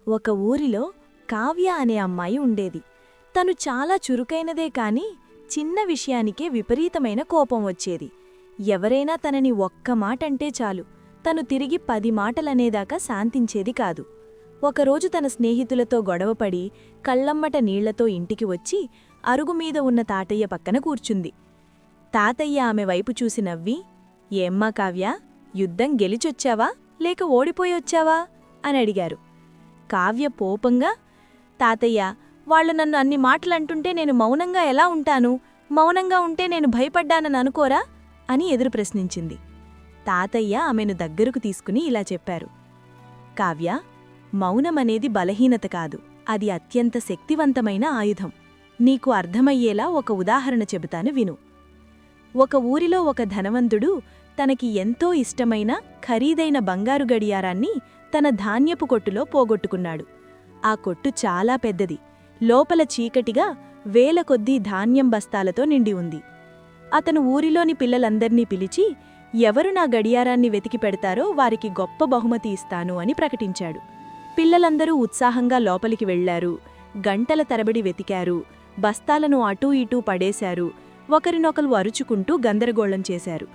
ఒక ఊరిలో కావ్య అనే అమ్మాయి ఉండేది. తను చాలా చురుకైనదే కాని చిన్న విషయానికే విపరీతమైన కోపం వచ్చేది. ఎవరైనా తనని ఒక్క మాటంటే చాలు, తను తిరిగి 10 మాటలనేదాకా శాంతించేది కాదు. ఒకరోజు తన స్నేహితులతో గొడవపడి కళ్లమ్మట నీళ్లతో ఇంటికి వచ్చి అరుగుమీద ఉన్న తాతయ్య పక్కన కూర్చుంది. తాతయ్య ఆమె వైపు చూసి నవ్వి, ఏమ్మా కావ్య, యుద్ధం గెలిచొచ్చావా లేక ఓడిపోయొచ్చావా అని అడిగారు. కావ్య పోపంగా, తాతయ్య, వాళ్ళు నన్ను అన్ని మాటలంటుంటే నేను మౌనంగా ఎలా ఉంటాను? మౌనంగా ఉంటే నేను భయపడ్డానని అనుకోరా అని ఎదురు ప్రశ్నించింది. తాతయ్య ఆమెను దగ్గరకు తీసుకుని ఇలా చెప్పారు. కావ్య, మౌనమనేది బలహీనత కాదు, అది అత్యంత శక్తివంతమైన ఆయుధం. నీకు అర్థమయ్యేలా ఒక ఉదాహరణ చెబుతాను విను. ఒక ఊరిలో ఒక ధనవంతుడు తనకి ఎంతో ఇష్టమైన ఖరీదైన బంగారు గడియారాన్ని తన ధాన్యపు కొట్టులో పోగొట్టుకున్నాడు. ఆ కొట్టు చాలా పెద్దది, లోపల చీకటిగా వేల కొద్దీ ధాన్యం బస్తాలతో నిండి ఉంది. అతను ఊరిలోని పిల్లలందర్నీ పిలిచి, ఎవరు నా గడియారాన్ని వెతికి పెడతారో వారికి గొప్ప బహుమతి ఇస్తాను అని ప్రకటించాడు. పిల్లలందరూ ఉత్సాహంగా లోపలికి వెళ్లారు. గంటల తరబడి వెతికారు, బస్తాలను అటూ ఇటూ పడేశారు, ఒకరినొకరు అరుచుకుంటూ గందరగోళం చేశారు.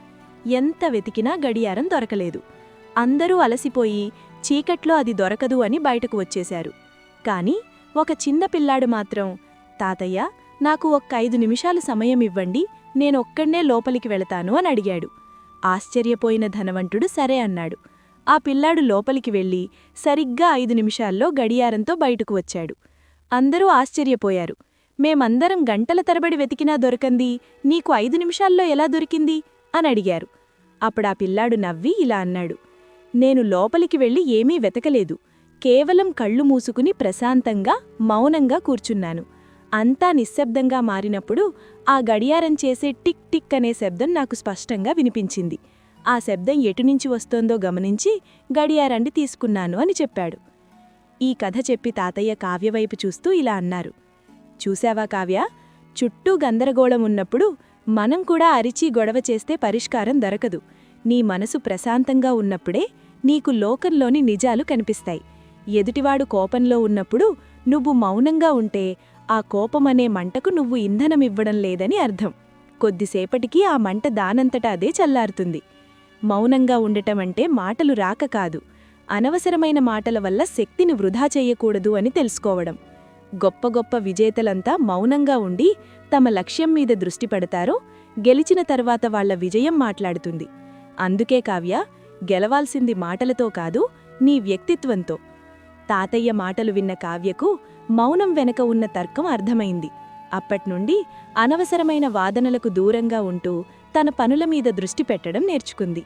ఎంత వెతికినా గడియారం దొరకలేదు. అందరూ అలసిపోయి చీకట్లో అది దొరకదు అని బయటకు వచ్చేశారు. కాని ఒక చిన్న పిల్లాడు మాత్రం, తాతయ్య, నాకు ఒక్క 5 నిమిషాలు సమయం ఇవ్వండి, నేనొక్కడ్నే లోపలికి వెళతాను అని అడిగాడు. ఆశ్చర్యపోయిన ధనవంతుడు సరే అన్నాడు. ఆ పిల్లాడు లోపలికి వెళ్ళి సరిగ్గా 5 నిమిషాల్లో గడియారంతో బయటకు వచ్చాడు. అందరూ ఆశ్చర్యపోయారు. మేమందరం గంటల తరబడి వెతికినా దొరకంది, నీకు 5 నిమిషాల్లో ఎలా దొరికింది అని అడిగారు. అప్పుడా పిల్లాడు నవ్వి ఇలా అన్నాడు, నేను లోపలికి వెళ్ళి ఏమీ వెతకలేదు, కేవలం కళ్ళు మూసుకుని ప్రశాంతంగా మౌనంగా కూర్చున్నాను. అంతా నిశ్శబ్దంగా మారినప్పుడు ఆ గడియారం చేసే టిక్ టిక్ అనే శబ్దం నాకు స్పష్టంగా వినిపించింది. ఆ శబ్దం ఎటునుంచి వస్తోందో గమనించి గడియారాన్ని తీసుకున్నాను అని చెప్పాడు. ఈ కథ చెప్పి తాతయ్య కావ్యవైపు చూస్తూ ఇలా అన్నారు, చూశావా కావ్య, చుట్టూ గందరగోళం ఉన్నప్పుడు మనం కూడా అరిచి గొడవ చేస్తే పరిష్కారం దొరకదు. నీ మనసు ప్రశాంతంగా ఉన్నప్పుడే నీకు లోకంలోని నిజాలు కనిపిస్తాయి. ఎదుటివాడు కోపంలో ఉన్నప్పుడు నువ్వు మౌనంగా ఉంటే ఆ కోపమనే మంటకు నువ్వు ఇంధనమివ్వడం లేదని అర్థం. కొద్దిసేపటికి ఆ మంట దానంతటా అదే చల్లారుతుంది. మౌనంగా ఉండటమంటే మాటలు రాక కాదు, అనవసరమైన మాటల వల్ల శక్తిని వృధా చెయ్యకూడదు అని తెలుసుకోవడం. గొప్ప గొప్ప విజేతలంతా మౌనంగా ఉండి తమ లక్ష్యం మీద దృష్టి పెడతారో గెలిచిన తర్వాత వాళ్ల విజయం మాట్లాడుతుంది. అందుకే కావ్య, గెలవాల్సింది మాటలతో కాదు, నీ వ్యక్తిత్వంతో. తాతయ్య మాటలు విన్న కావ్యకు మౌనం వెనక ఉన్న తర్కం అర్థమైంది. అప్పట్నుండి అనవసరమైన వాదనలకు దూరంగా ఉంటూ తన పనుల మీద దృష్టి పెట్టడం నేర్చుకుంది.